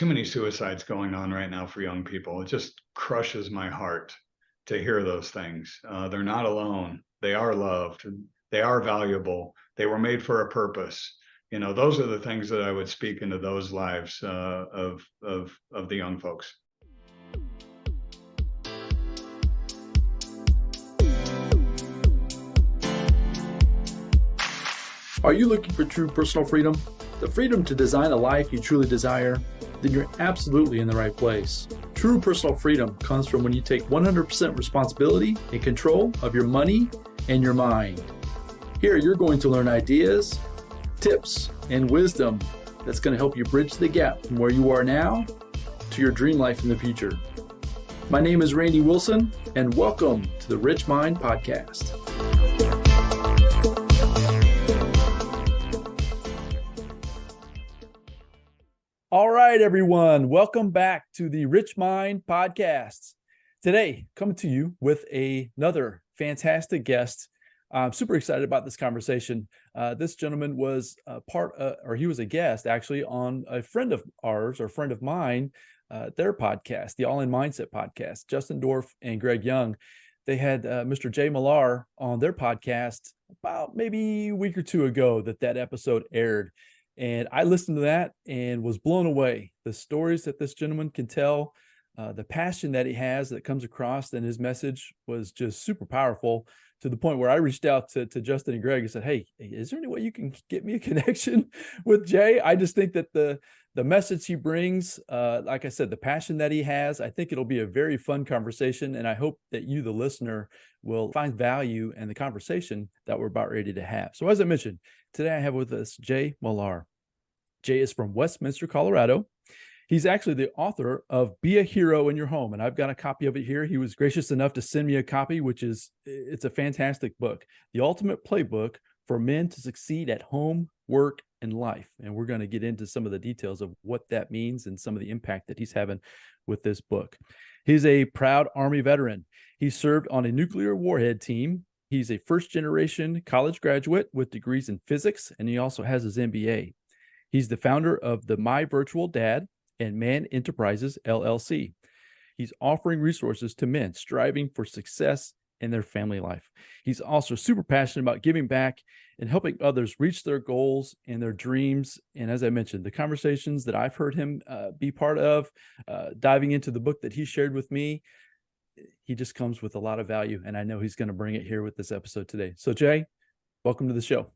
too many suicides going on right now for young people. It just crushes my heart to hear those things. They're not alone. They are loved. They are valuable. They were made for a purpose. Those are the things that I would speak into those lives of the young folks. Are you looking for true personal freedom? The freedom to design a life you truly desire? Then you're absolutely in the right place. True personal freedom comes from when you take 100% responsibility and control of your money and your mind. Here, you're going to learn ideas, tips, and wisdom that's going to help you bridge the gap from where you are now to your dream life in the future. My name is Randy Wilson, and welcome to the RichMind Podcast. All right, everyone. Welcome back to the RichMind Podcast. Today, coming to you with another fantastic guest. I'm super excited about this conversation. This gentleman was he was a guest actually on a friend of ours or friend of mine, their podcast, the All In Mindset podcast. Justin Dorff and Greg Young. They had Mr. Jay Millar on their podcast about maybe a week or two ago that episode aired. And I listened to that and was blown away. The stories that this gentleman can tell, the passion that he has that comes across, and his message was just super powerful to the point where I reached out to Justin and Greg and said, hey, is there any way you can get me a connection with Jay? I just think that the message he brings, like I said, the passion that he has, I think it'll be a very fun conversation. And I hope that you, the listener, will find value in the conversation that we're about ready to have. So as I mentioned, today I have with us Jay Millar. Jay is from Westminster, Colorado. He's actually the author of Be a Hero in Your Home, and I've got a copy of it here. He was gracious enough to send me a copy, it's a fantastic book, the ultimate playbook for men to succeed at home, work, and life. And we're going to get into some of the details of what that means and some of the impact that he's having with this book. He's a proud Army veteran. He served on a nuclear warhead team. He's a first-generation college graduate with degrees in physics, and he also has his MBA. He's the founder of the My Virtual Dad and Man Enterprises, LLC. He's offering resources to men striving for success in their family life. He's also super passionate about giving back and helping others reach their goals and their dreams. And as I mentioned, the conversations that I've heard him be part of, diving into the book that he shared with me, he just comes with a lot of value. And I know he's going to bring it here with this episode today. So Jay, welcome to the show.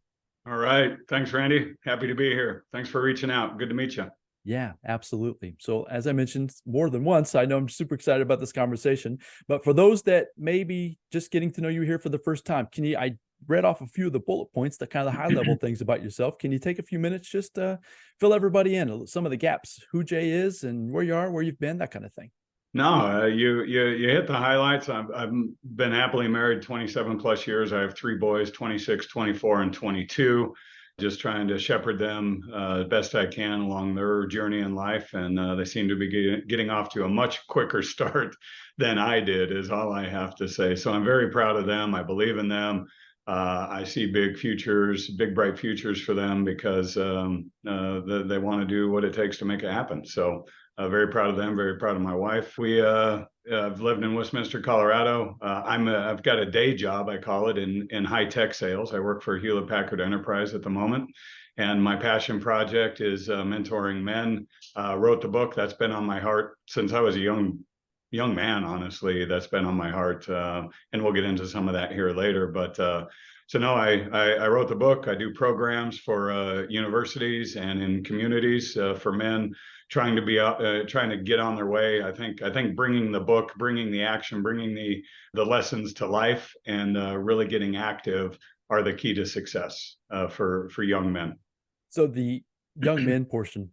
All right. Thanks, Randy. Happy to be here. Thanks for reaching out. Good to meet you. Yeah, absolutely. So as I mentioned more than once, I know I'm super excited about this conversation, but for those that may be just getting to know you here for the first time, I read off a few of the bullet points, the kind of high level things about yourself. Can you take a few minutes just to fill everybody in, some of the gaps, who Jay is and where you are, where you've been, that kind of thing? No, you hit the highlights. I've been happily married 27 plus years. I have 3 boys, 26, 24, and 22. Just trying to shepherd them as best I can along their journey in life. And they seem to be getting off to a much quicker start than I did, is all I have to say. So I'm very proud of them. I believe in them. I see big bright futures for them because they want to do what it takes to make it happen. So very proud of them, very proud of my wife. I've lived in Westminster, Colorado. I've got a day job, I call it, in high-tech sales. I work for Hewlett Packard Enterprise at the moment. And my passion project is mentoring men. Wrote the book. That's been on my heart since I was a young man, honestly. That's been on my heart. And we'll get into some of that here later. But so no, I wrote the book. I do programs for universities and in communities for men trying to get on their way. I think bringing the book, bringing the action, bringing the lessons to life, and really getting active are the key to success for young men. So the young men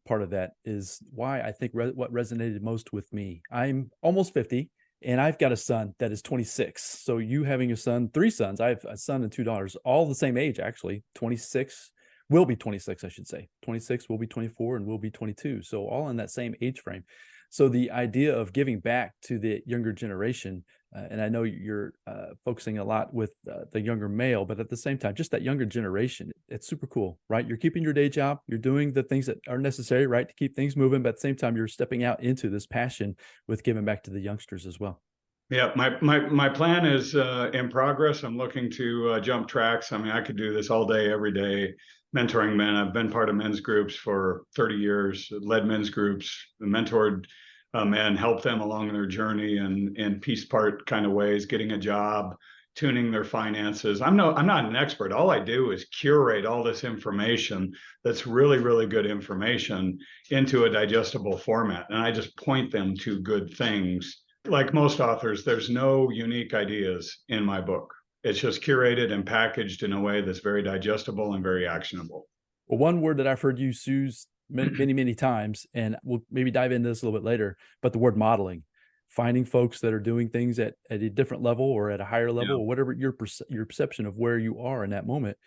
part of that is why I think what resonated most with me. I'm almost 50 and I've got a son that is 26. So you having a son, 3 sons, I have a son and 2 daughters, all the same age, actually. 26 will be 26, I should say. 26 will be 24 and will be 22. So all in that same age frame. So the idea of giving back to the younger generation, and I know you're focusing a lot with the younger male, but at the same time, just that younger generation, it's super cool, right? You're keeping your day job, you're doing the things that are necessary, right, to keep things moving, but at the same time, you're stepping out into this passion with giving back to the youngsters as well. Yeah, my plan is in progress. I'm looking to jump tracks. I mean, I could do this all day, every day, mentoring men. I've been part of men's groups for 30 years, led men's groups, mentored men, helped them along their journey in piece part kind of ways, getting a job, tuning their finances. I'm not an expert. All I do is curate all this information that's really, really good information into a digestible format. And I just point them to good things. Like most authors, there's no unique ideas in my book. It's just curated and packaged in a way that's very digestible and very actionable. Well, one word that I've heard you use many, many times, and we'll maybe dive into this a little bit later, but the word modeling, finding folks that are doing things at a different level or at a higher level, or whatever your perception of where you are in that moment,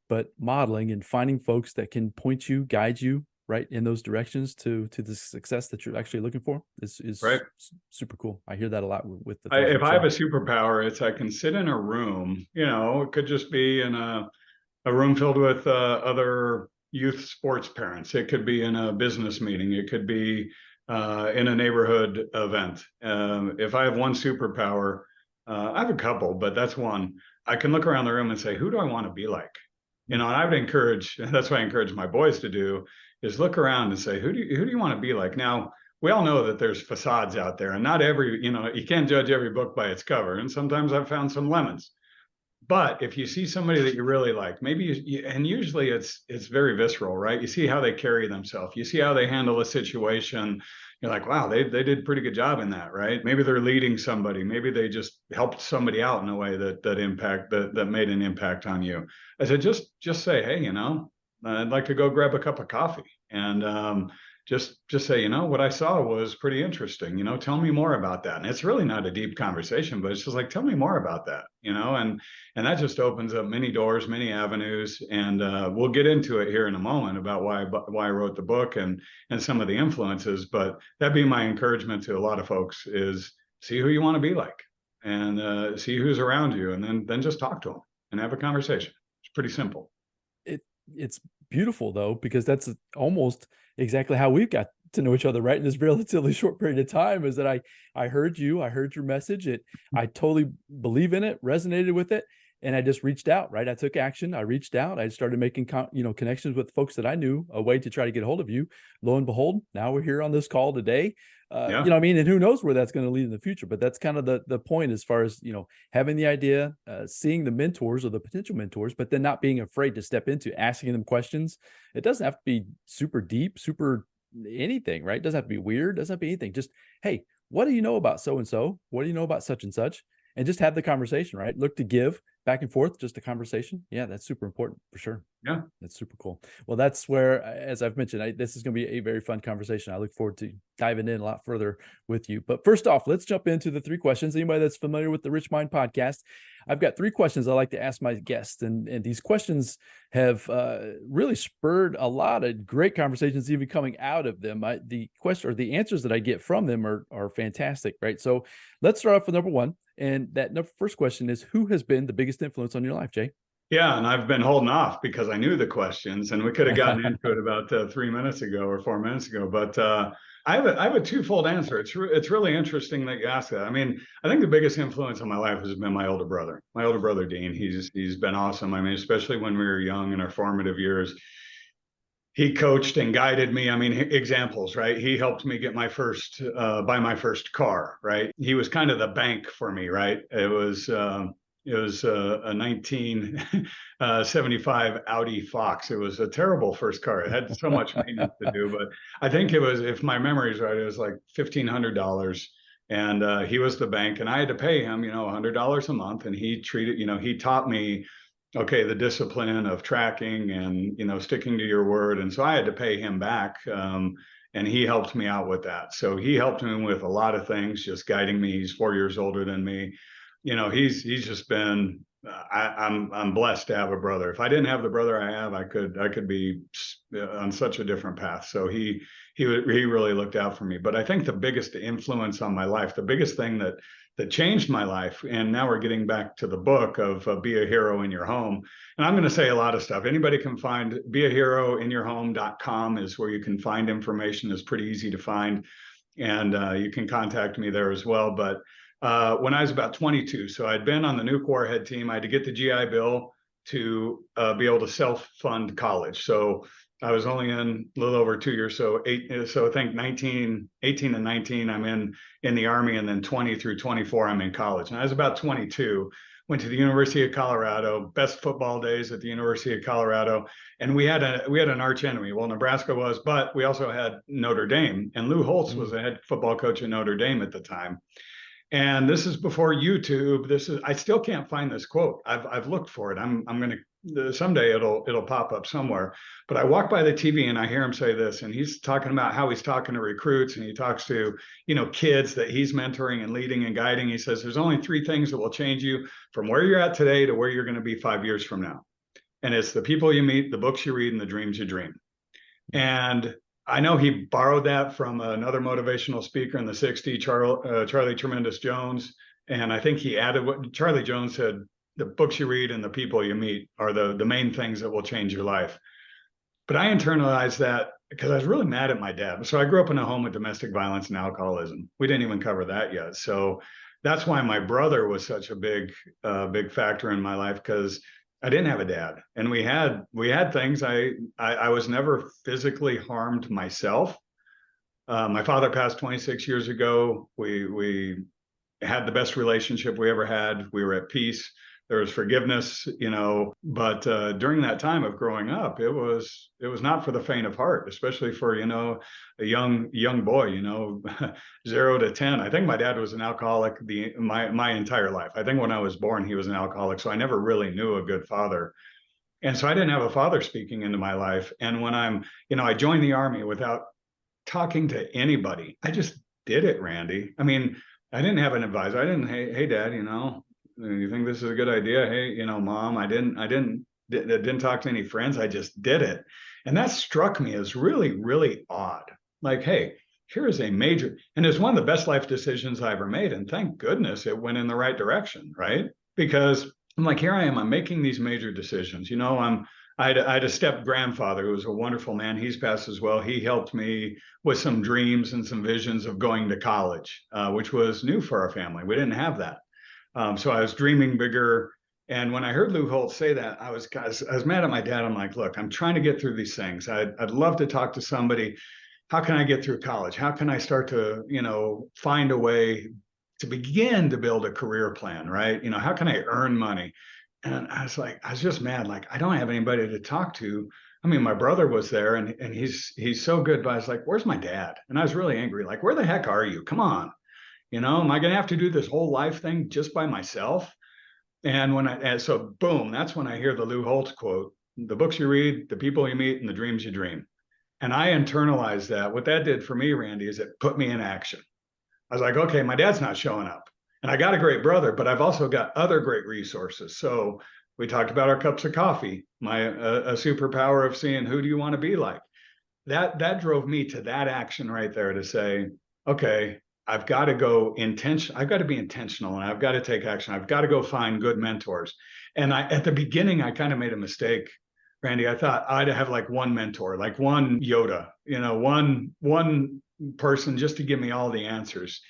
but modeling and finding folks that can point you, guide you, right, in those directions to the success that you're actually looking for is right. Super cool. I hear that a lot with the if I have a superpower, it's I can sit in a room, it could just be in a room filled with other youth sports parents. It could be in a business meeting. It could be in a neighborhood event. If I have one superpower, I have a couple, but that's one. I can look around the room and say, who do I want to be like? And I would encourage, that's what I encourage my boys to do, is look around and say, who do you want to be like? Now, we all know that there's facades out there, and not every, you can't judge every book by its cover. And sometimes I've found some lemons. But if you see somebody that you really like, maybe and usually it's very visceral, right? You see how they carry themselves. You see how they handle a situation. You're like, wow, they did a pretty good job in that, right? Maybe they're leading somebody. Maybe they just helped somebody out in a way that made an impact on you. I said, just say, hey, I'd like to go grab a cup of coffee, and just say, what I saw was pretty interesting. Tell me more about that. And it's really not a deep conversation, but it's just like, tell me more about that. And that just opens up many doors, many avenues. And we'll get into it here in a moment about why I wrote the book and some of the influences. But that'd be my encouragement to a lot of folks is see who you want to be like, and see who's around you, and then just talk to them and have a conversation. It's pretty simple. It's beautiful though, because that's almost exactly how we've got to know each other, right? In this relatively short period of time, is that I heard your message. I totally believe in it, resonated with it. And I just reached out, right? I took action. I reached out. I started making, connections with folks that I knew, a way to try to get a hold of you. Lo and behold, now we're here on this call today. And who knows where that's going to lead in the future, but that's kind of the point as far as, having the idea, seeing the mentors or the potential mentors, but then not being afraid to step into asking them questions. It doesn't have to be super deep, super anything, right? It doesn't have to be weird. It doesn't have to be anything. Just, hey, what do you know about so-and-so? What do you know about such and such? And just have the conversation, right? Look to give back and forth, just a conversation. Yeah, that's super important for sure. Yeah, that's super cool. Well, that's where, as I've mentioned, this is going to be a very fun conversation. I look forward to diving in a lot further with you. But first off, let's jump into the 3 questions. Anybody that's familiar with the RichMind podcast, I've got 3 questions I like to ask my guests, and these questions have really spurred a lot of great conversations even coming out of them. The answers that I get from them are fantastic, right? So let's start off with number 1, and that first question is, who has been the biggest influence on your life, Jay? Yeah, and I've been holding off because I knew the questions, and we could have gotten into it about 3 minutes ago or 4 minutes ago. But I have a twofold answer. It's really interesting that you ask that. I mean, I think the biggest influence on my life has been my older brother. My older brother Dean. He's been awesome. I mean, especially when we were young in our formative years. He coached and guided me. I mean, examples, right? He helped me get buy my first car, right? He was kind of the bank for me, right? It was a 1975 Audi Fox. It was a terrible first car. It had so much maintenance to do, but I think it was, if my memory is right, it was like $1,500. And he was the bank, and I had to pay him, $100 a month. And he taught me, okay, the discipline of tracking and, sticking to your word. And so I had to pay him back. And he helped me out with that. So he helped me with a lot of things, just guiding me. He's 4 years older than me. He's just been I'm blessed to have a brother. If I didn't have the brother I have, I could be on such a different path. So he really looked out for me. But I think the biggest influence on my life, the biggest thing that changed my life, and now we're getting back to the book of Be a Hero in Your Home. And I'm going to say a lot of stuff. Anybody can find beaheroinyourhome.com is where you can find information. It's pretty easy to find. And you can contact me there as well. But when I was about 22, so I'd been on the nuke warhead team. I had to get the GI Bill to be able to self-fund college. So I was only in a little over 2 years. So I think 18 and 19, I'm in the Army, and then 20 through 24, I'm in college. And I was about 22, went to the University of Colorado, best football days at the University of Colorado. And we had an arch enemy. Well, Nebraska was, but we also had Notre Dame. And Lou Holtz was the head football coach at Notre Dame at the time. And this is before YouTube. I still can't find this quote. I've looked for it. I'm going to someday it'll pop up somewhere. But I walk by the TV and I hear him say this, and he's talking about how he's talking to recruits, and he talks to kids that he's mentoring and leading and guiding. He says there's only 3 things that will change you from where you're at today to where you're going to be 5 years from now, and it's the people you meet, the books you read, and the dreams you dream. And I know he borrowed that from another motivational speaker in the 60s, Charlie Tremendous Jones. And I think he added what Charlie Jones said: the books you read and the people you meet are the main things that will change your life. But I internalized that because I was really mad at my dad. So I grew up in a home with domestic violence and alcoholism. We didn't even cover that yet. So that's why my brother was such a big factor in my life, because I didn't have a dad, and we had things. I was never physically harmed myself. My father passed 26 years ago. We had the best relationship we ever had. We were at peace. There was forgiveness, but during that time of growing up, it was not for the faint of heart, especially for, a young boy, 0 to 10. I think my dad was an alcoholic my entire life. I think when I was born, he was an alcoholic. So I never really knew a good father. And so I didn't have a father speaking into my life. And when I joined the Army without talking to anybody, I just did it, Randy. I mean, I didn't have an advisor. I didn't, hey, Dad, you think this is a good idea? Hey, Mom, I didn't talk to any friends. I just did it. And that struck me as really, really odd. Like, hey, here is a major, and it's one of the best life decisions I ever made. And thank goodness it went in the right direction, right? Because I'm like, here I am, I'm making these major decisions. I had a step grandfather who was a wonderful man. He's passed as well. He helped me with some dreams and some visions of going to college, which was new for our family. We didn't have that. So I was dreaming bigger. And when I heard Lou Holtz say that, I was mad at my dad. I'm like, look, I'm trying to get through these things. I'd love to talk to somebody. How can I get through college? How can I start to, find a way to begin to build a career plan, right? How can I earn money? And I was just mad. Like, I don't have anybody to talk to. I mean, my brother was there, and he's so good, but I was like, where's my dad? And I was really angry. Like, where the heck are you? Come on. Am I going to have to do this whole life thing just by myself? And so boom, that's when I hear the Lou Holtz quote: the books you read, the people you meet, and the dreams you dream. And I internalized that. What that did for me, Randy, is it put me in action. I was like, okay, my dad's not showing up, and I got a great brother, but I've also got other great resources. So we talked about our cups of coffee, a superpower of seeing who do you want to be like. That drove me to that action right there to say, okay, I've got to go I've got to be intentional, and I've got to take action. I've got to go find good mentors. And at the beginning, I kind of made a mistake, Randy. I thought I'd have like one mentor, like one Yoda, one person just to give me all the answers.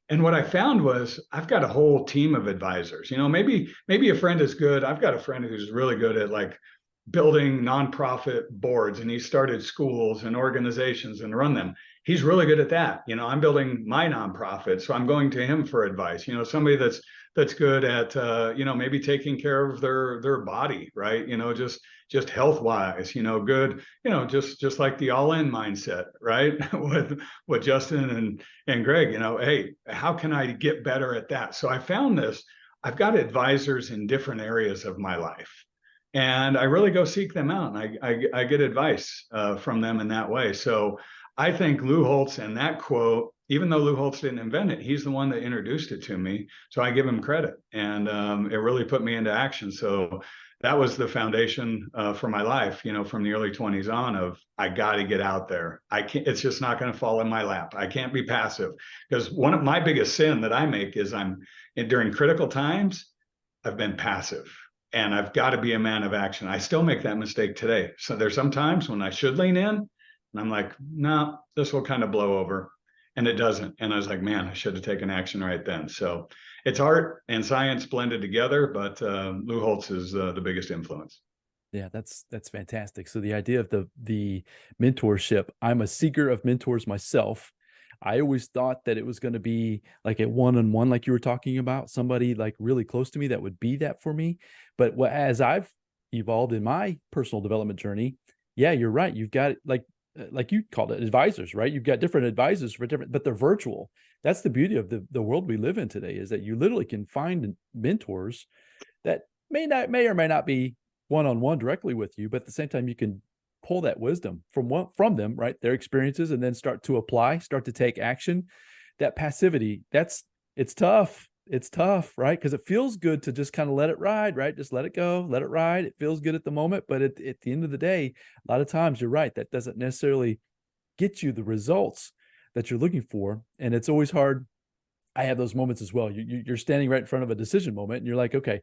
And what I found was I've got a whole team of advisors. Maybe a friend is good. I've got a friend who's really good at like building nonprofit boards, and he started schools and organizations and run them. He's really good at that. I'm building my nonprofit, so I'm going to him for advice. Somebody that's good at maybe taking care of their body, right? Just health wise, good, just like the all-in mindset, right? with Justin and Greg, hey, how can I get better at that? So I found this. I've got advisors in different areas of my life, and I really go seek them out, and I get advice from them in that way. So I think Lou Holtz and that quote, even though Lou Holtz didn't invent it, he's the one that introduced it to me. So I give him credit, and it really put me into action. So that was the foundation for my life, from the early 20s on, of I got to get out there. I can't, it's just not going to fall in my lap. I can't be passive, because one of my biggest sin that I make is during critical times, I've been passive, and I've got to be a man of action. I still make that mistake today. So there's some times when I should lean in, and I'm like, no, this will kind of blow over. And it doesn't. And I was like, man, I should have taken action right then. So it's art and science blended together, but Lou Holtz is the biggest influence. Yeah, that's fantastic. So the idea of the mentorship, I'm a seeker of mentors myself. I always thought that it was going to be like a one-on-one, like you were talking about, somebody like really close to me that would be that for me. But as I've evolved in my personal development journey, yeah, you're right. You've got like you called it, advisors, right? You've got different advisors for different, but they're virtual. That's the beauty of the world we live in today, is that you literally can find mentors that may or may not be one-on-one directly with you, but at the same time, you can pull that wisdom from them, right? Their experiences, and then start to take action. That passivity, it's tough. It's tough, right? Because it feels good to just kind of let it ride, right? Just let it go, let it ride. It feels good at the moment, but at the end of the day, a lot of times you're right, that doesn't necessarily get you the results that you're looking for. And it's always hard. I have those moments as well. You're standing right in front of a decision moment, and you're like, okay,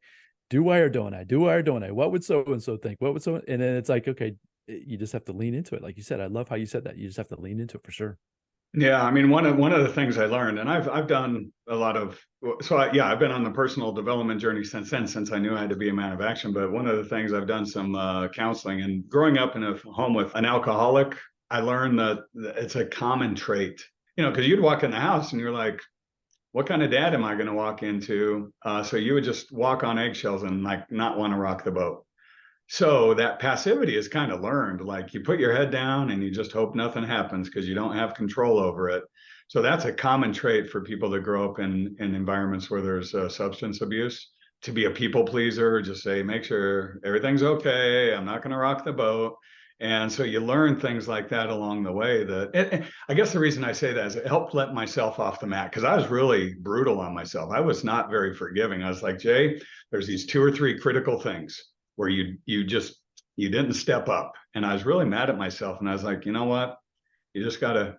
do I or don't I? Do I or don't I? What would so-and-so think? What would so? And then it's like, okay, you just have to lean into it. Like you said, I love how you said that. You just have to lean into it for sure. Yeah, I mean, one of the things I learned, and I've done a lot of, I've been on the personal development journey since then, since I knew I had to be a man of action. But one of the things, I've done some counseling, and growing up in a home with an alcoholic, I learned that it's a common trait, because you'd walk in the house and you're like, what kind of dad am I going to walk into? So you would just walk on eggshells and like not want to rock the boat. So that passivity is kind of learned. Like, you put your head down and you just hope nothing happens because you don't have control over it. So that's a common trait for people that grow up in environments where there's substance abuse. To be a people pleaser, just say, make sure everything's okay. I'm not going to rock the boat. And so you learn things like that along the way. I guess the reason I say that is it helped let myself off the mat, because I was really brutal on myself. I was not very forgiving. I was like, Jay, there's these 2 or 3 critical things where you didn't step up. And I was really mad at myself. And I was like, you know what? You just gotta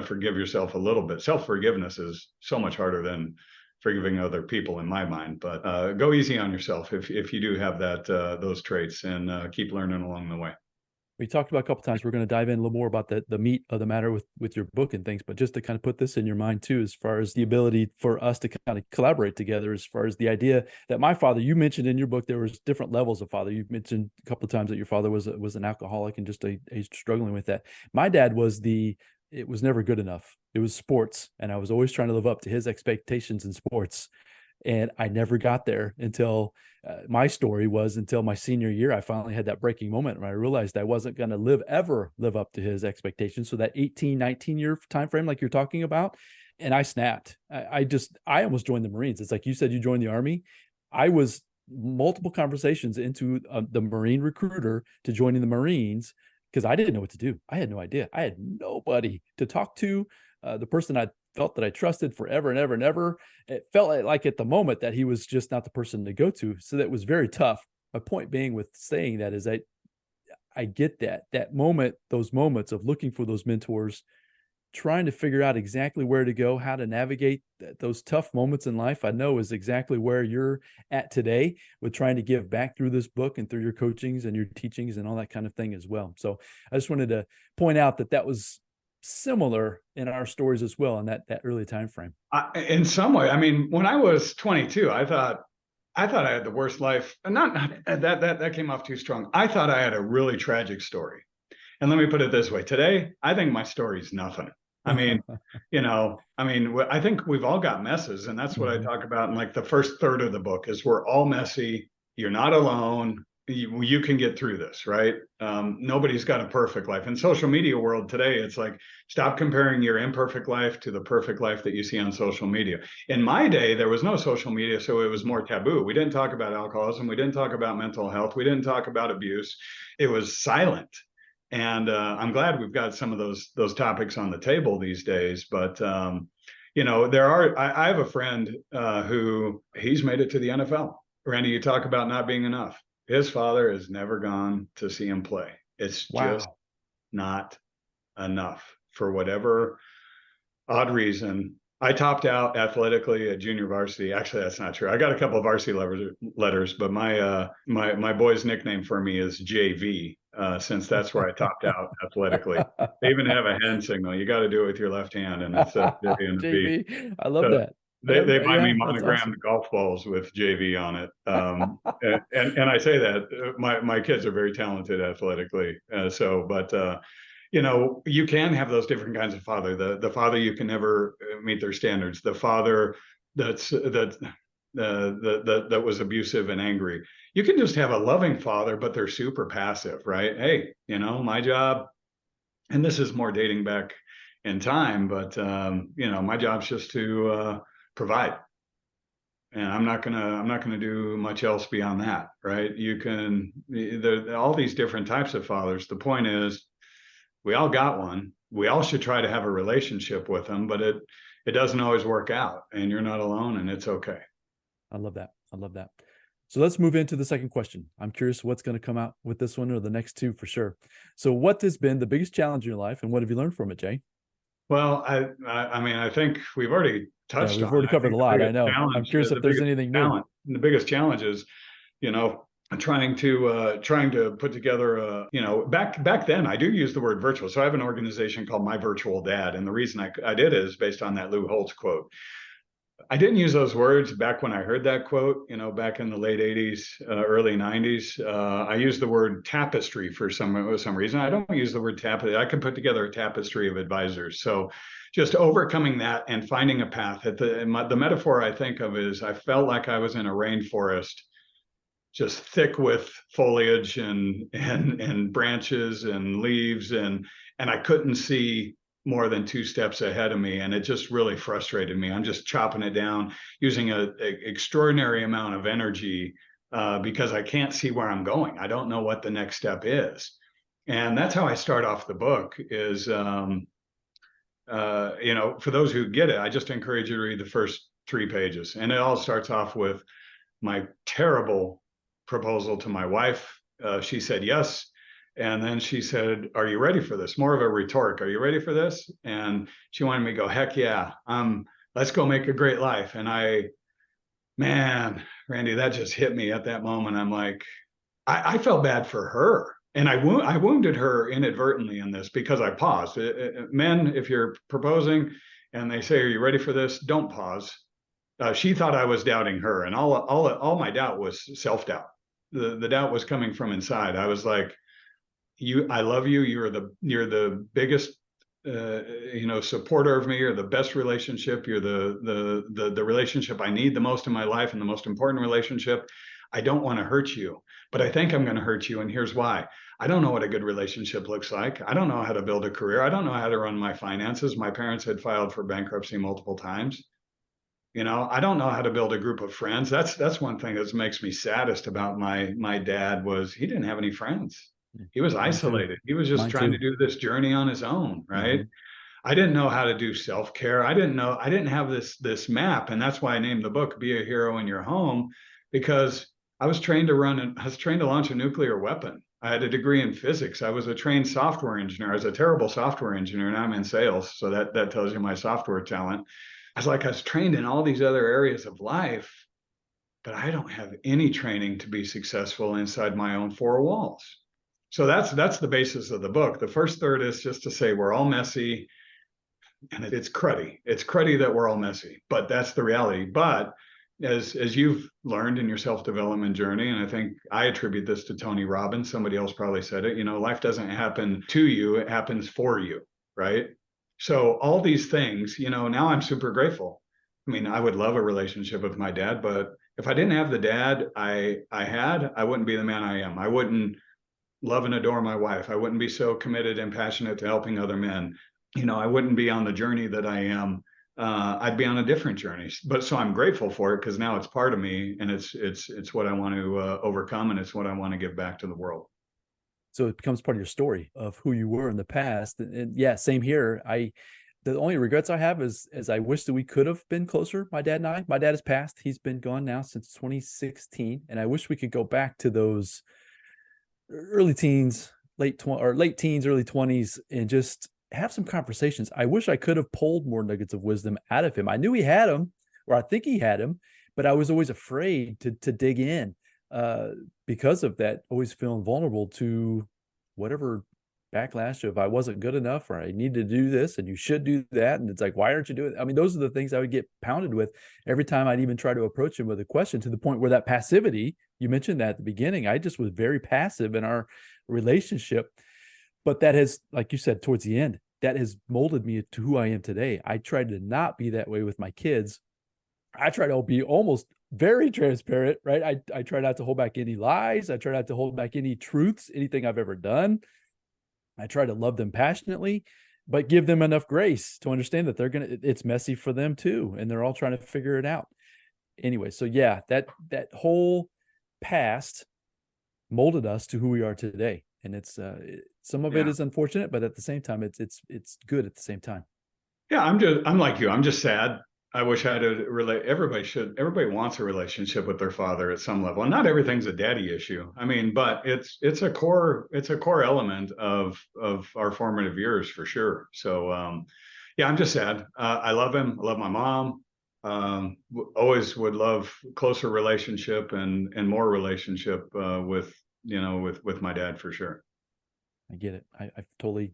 forgive yourself a little bit. Self-forgiveness is so much harder than forgiving other people, in my mind. But go easy on yourself if you do have those traits, and keep learning along the way. We talked about a couple of times. We're going to dive in a little more about the meat of the matter with your book and things, but just to kind of put this in your mind too, as far as the ability for us to kind of collaborate together, as far as the idea that my father, you mentioned in your book, there was different levels of father. You've mentioned a couple of times that your father was an alcoholic and just struggling with that. My dad it was never good enough. It was sports. And I was always trying to live up to his expectations in sports. And I never got there until my story was until my senior year. I finally had that breaking moment where I realized I wasn't going to ever live up to his expectations. So that 18, 19 year time frame, like you're talking about, and I snapped. I almost joined the Marines. It's like you said, you joined the Army. I was multiple conversations into the Marine recruiter to joining the Marines, because I didn't know what to do. I had no idea. I had nobody to talk to. The person I felt that I trusted forever and ever and ever, it felt like at the moment that he was just not the person to go to. So that was very tough. My point being with saying that is I get that moment, those moments of looking for those mentors, trying to figure out exactly where to go, how to navigate those tough moments in life. I know is exactly where you're at today with trying to give back through this book and through your coachings and your teachings and all that kind of thing as well. So I just wanted to point out that was similar in our stories as well in that early time frame. In some way, I mean, when I was 22, I thought I had the worst life. Not that came off too strong. I thought I had a really tragic story. And let me put it this way: today, I think my story's nothing. I mean, I think we've all got messes, and that's what I talk about in like the first third of the book. Is we're all messy. You're not alone. You can get through this, right? Nobody's got a perfect life. In social media world today, it's like, stop comparing your imperfect life to the perfect life that you see on social media. In my day, there was no social media, so it was more taboo. We didn't talk about alcoholism. We didn't talk about mental health. We didn't talk about abuse. It was silent. And I'm glad we've got some of those topics on the table these days. But I have a friend who he's made it to the NFL. Randy, you talk about not being enough. His father has never gone to see him play. It's just Wow. not enough for whatever odd reason. I topped out athletically at junior varsity. Actually, that's not true. I got a couple of varsity letters, but my boy's nickname for me is JV, since that's where I topped out athletically. They even have a hand signal. You got to do it with your left hand, and it's a J and a V. JV, I love So that. they buy me That's monogrammed awesome. golf balls with JV on it. And I say that my kids are very talented athletically. You can have those different kinds of father. The father you can never meet their standards. The father that was abusive and angry. You can just have a loving father, but they're super passive, right? Hey, my job, and this is more dating back in time, but my job's just to provide, and I'm not gonna do much else beyond that, right? All these different types of fathers. The point is, we all got one. We all should try to have a relationship with them, but it doesn't always work out, and you're not alone, and it's okay. I love that. I love that. So let's move into the second question. I'm curious what's going to come out with this one or the next two for sure. So what has been the biggest challenge in your life, and what have you learned from it, Jay? Well, I think we've already touched we've on already it. covered a lot. I know. I'm curious if there's anything new. The biggest challenge is, trying to put together back then I do use the word virtual. So I have an organization called My Virtual Dad, and the reason I did it is based on that Lou Holtz quote. I didn't use those words back when I heard that quote, back in the late 80s, early 90s. I used the word tapestry for some reason. I don't use the word tapestry. I can put together a tapestry of advisors. So just overcoming that and finding a path. The metaphor I think of is I felt like I was in a rainforest, just thick with foliage and branches and leaves, and I couldn't see more than two steps ahead of me, and it just really frustrated me. I'm just chopping it down using an extraordinary amount of energy because I can't see where I'm going. I don't know what the next step is, and that's how I start off the book. Is for those who get it, I just encourage you to read the first 3 pages, and it all starts off with my terrible proposal to my wife. She said yes. And then she said, "Are you ready for this?" More of a rhetoric. "Are you ready for this?" And she wanted me to go, "Heck yeah. Let's go make a great life." And man, Randy, that just hit me at that moment. I'm like, I felt bad for her. And I wounded her inadvertently in this because I paused. Men, if you're proposing and they say, "Are you ready for this?" Don't pause. She thought I was doubting her, and all my doubt was self-doubt. The doubt was coming from inside. I was like, I love you. You're the biggest, supporter of me. You're the best relationship. You're the relationship I need the most in my life, and the most important relationship. I don't want to hurt you, but I think I'm going to hurt you. And here's why. I don't know what a good relationship looks like. I don't know how to build a career. I don't know how to run my finances. My parents had filed for bankruptcy multiple times. I don't know how to build a group of friends. That's one thing that makes me saddest about my dad was he didn't have any friends. He was isolated. He was just trying to do this journey on his own, right? Mm-hmm. I didn't know how to do self-care. I didn't have this map. And that's why I named the book Be a Hero in Your Home, because I was trained to launch a nuclear weapon. I had a degree in physics. I was a trained software engineer. I was a terrible software engineer. Now I'm in sales. So that tells you my software talent. I was trained in all these other areas of life, but I don't have any training to be successful inside my own 4 walls. So that's the basis of the book. The first third is just to say we're all messy, and it's cruddy. It's cruddy that we're all messy, but that's the reality. But as you've learned in your self-development journey, and I think I attribute this to Tony Robbins, somebody else probably said it, life doesn't happen to you, it happens for you, right? So all these things, now I'm super grateful. I mean, I would love a relationship with my dad, but if I didn't have the dad I had, I wouldn't be the man I am. I wouldn't love and adore my wife. I wouldn't be so committed and passionate to helping other men. I wouldn't be on the journey that I am. I'd be on a different journey. But so I'm grateful for it because now it's part of me, and it's what I want to overcome, and it's what I want to give back to the world. So it becomes part of your story of who you were in the past. And yeah, same here. The only regrets I have is I wish that we could have been closer, my dad and I. My dad has passed. He's been gone now since 2016. And I wish we could go back to those early teens, late teens, early 20s, and just have some conversations. I wish I could have pulled more nuggets of wisdom out of him. I knew he had them, or I think he had them, but I was always afraid to dig in because of that, always feeling vulnerable to whatever backlash of I wasn't good enough, or I need to do this and you should do that. And it's like, why aren't you doing it? I mean, those are the things I would get pounded with every time I'd even try to approach him with a question, to the point where that passivity, you mentioned that at the beginning, I just was very passive in our relationship. But that has, like you said, towards the end, that has molded me to who I am today. I tried to not be that way with my kids. I try to be almost very transparent, right? I try not to hold back any lies. I try not to hold back any truths, anything I've ever done. I try to love them passionately, but give them enough grace to understand that it's messy for them too. And they're all trying to figure it out. Anyway, so yeah, that whole past molded us to who we are today. And it's some of it is unfortunate, but at the same time, it's good at the same time. Yeah, I'm like you. I'm just sad. I wish I had a relate. Everybody wants a relationship with their father at some level. And not everything's a daddy issue. I mean, but it's a core element of our formative years for sure. So yeah, I'm just sad. I love him. I love my mom. Always would love closer relationship and more relationship with my dad for sure. I get it. I totally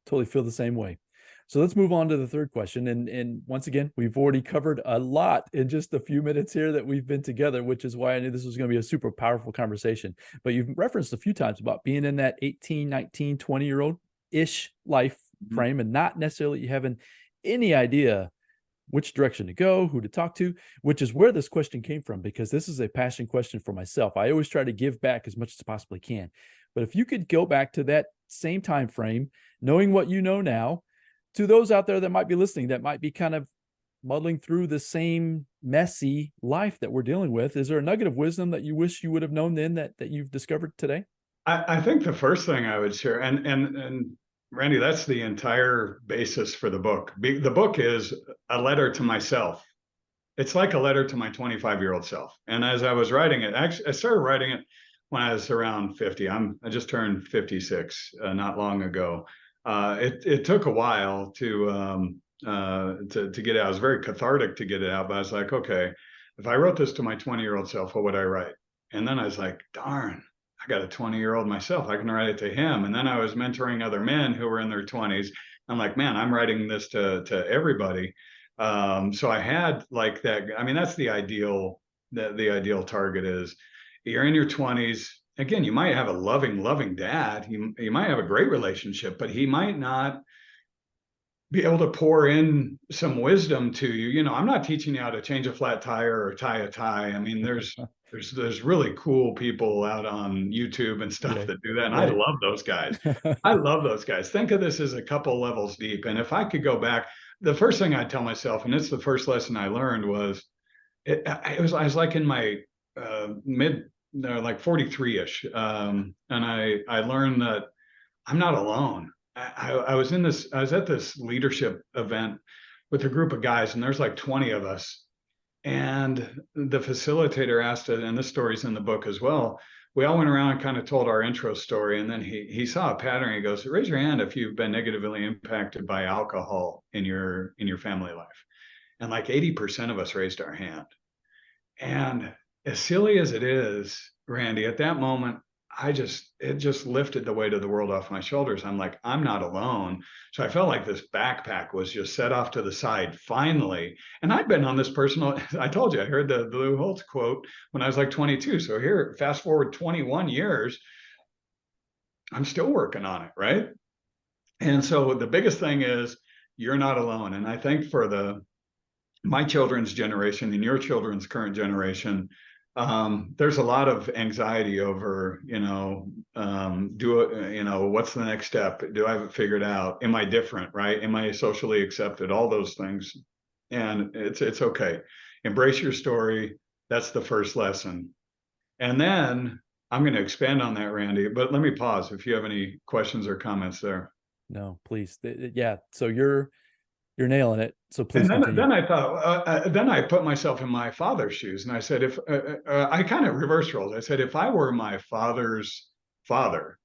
feel the same way. So let's move on to the third question. And once again, we've already covered a lot in just a few minutes here that we've been together, which is why I knew this was going to be a super powerful conversation. But you've referenced a few times about being in that 18, 19, 20-year-old-ish life frame, and not necessarily having any idea which direction to go, who to talk to, which is where this question came from, because this is a passion question for myself. I always try to give back as much as I possibly can. But if you could go back to that same time frame, knowing what you know now, to those out there that might be listening, that might be kind of muddling through the same messy life that we're dealing with, is there a nugget of wisdom that you wish you would have known then that you've discovered today? I think the first thing I would share, and Randy, that's the entire basis for the book. The book is a letter to myself. It's like a letter to my 25-year-old self. And as I was writing it, actually, I started writing it when I was around 50. I just turned 56 not long ago. It took a while to get it out. It was very cathartic to get it out, but I was like, okay, if I wrote this to my 20-year-old self, what would I write? And then I was like, darn, I got a 20-year-old myself. I can write it to him. And then I was mentoring other men who were in their 20s. I'm like, man, I'm writing this to everybody. So I had like that. I mean, that's the ideal. The ideal target is you're in your 20s. Again, you might have a loving dad. You might have a great relationship, but he might not be able to pour in some wisdom to you. You know, I'm not teaching you how to change a flat tire or tie a tie. I mean, there's really cool people out on YouTube and stuff that do that. And I love those guys. I love those guys. Think of this as a couple levels deep. And if I could go back, the first thing I tell myself, and it's the first lesson I learned, was I was like in my like 43-ish. And I learned that I'm not alone. I was at this leadership event with a group of guys, and there's like 20 of us. And the facilitator asked it, and this story's in the book as well. We all went around and kind of told our intro story. And then he saw a pattern. He goes, raise your hand if you've been negatively impacted by alcohol in your family life. And like 80% of us raised our hand. And as silly as it is, Randy, at that moment, it just lifted the weight of the world off my shoulders. I'm like, I'm not alone. So I felt like this backpack was just set off to the side finally. And I'd been on this personal, I told you, I heard the Lou Holtz quote when I was like 22. So here, fast forward 21 years, I'm still working on it, right? And so the biggest thing is you're not alone. And I think for my children's generation and your children's current generation, there's a lot of anxiety over, what's the next step? Do I have it figured out? Am I different, right? Am I socially accepted? All those things. And it's okay. Embrace your story. That's the first lesson. And then I'm going to expand on that, Randy, but let me pause if you have any questions or comments there. No, please. Yeah. So you're nailing it. So please And continue. then I thought, then I put myself in my father's shoes, and I said, if I kind of reverse roles, I said, if I were my father's father,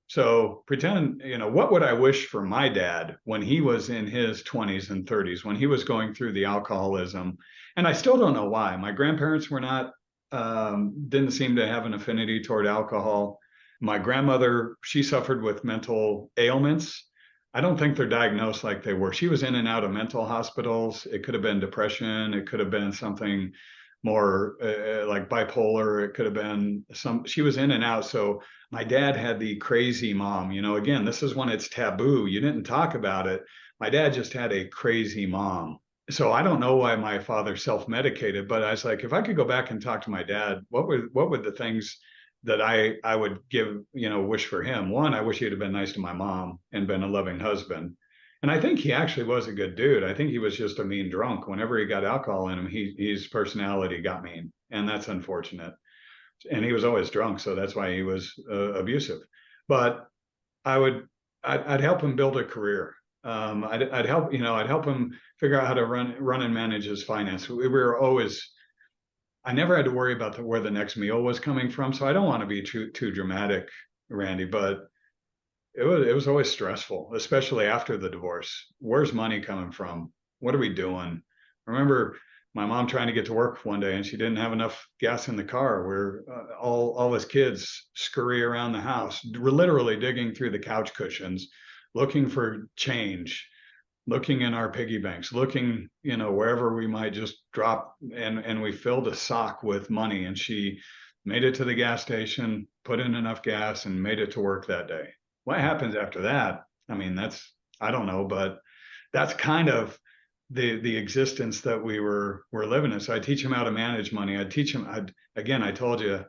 so pretend, what would I wish for my dad when he was in his 20s and 30s, when he was going through the alcoholism? And I still don't know why. My grandparents were not, didn't seem to have an affinity toward alcohol. My grandmother, she suffered with mental ailments. I don't think they're diagnosed like they were. She was in and out of mental hospitals. It could have been depression. It could have been something more like bipolar. It could have been she was in and out. So my dad had the crazy mom. Again, this is when it's taboo. You didn't talk about it. My dad just had a crazy mom. So I don't know why my father self-medicated, but I was like, if I could go back and talk to my dad, what would the things that I would give, wish for him? One, I wish he'd have been nice to my mom and been a loving husband. And I think he actually was a good dude. I think he was just a mean drunk. Whenever he got alcohol in him, his personality got mean, and that's unfortunate. And he was always drunk, so that's why he was abusive. But I'd help him build a career. I'd help him figure out how to run and manage his finance. We were always, I never had to worry about where the next meal was coming from. So I don't want to be too dramatic, Randy, but it was always stressful, especially after the divorce. Where's money coming from? What are we doing? I remember my mom trying to get to work one day and she didn't have enough gas in the car, where all his kids scurry around the house. We're literally digging through the couch cushions, looking for change, looking in our piggy banks, looking, wherever we might just drop. And we filled a sock with money, and she made it to the gas station, put in enough gas, and made it to work that day. What happens after that? I mean, I don't know, but that's kind of the existence that we were living in. So I teach him how to manage money. I teach him, I told you,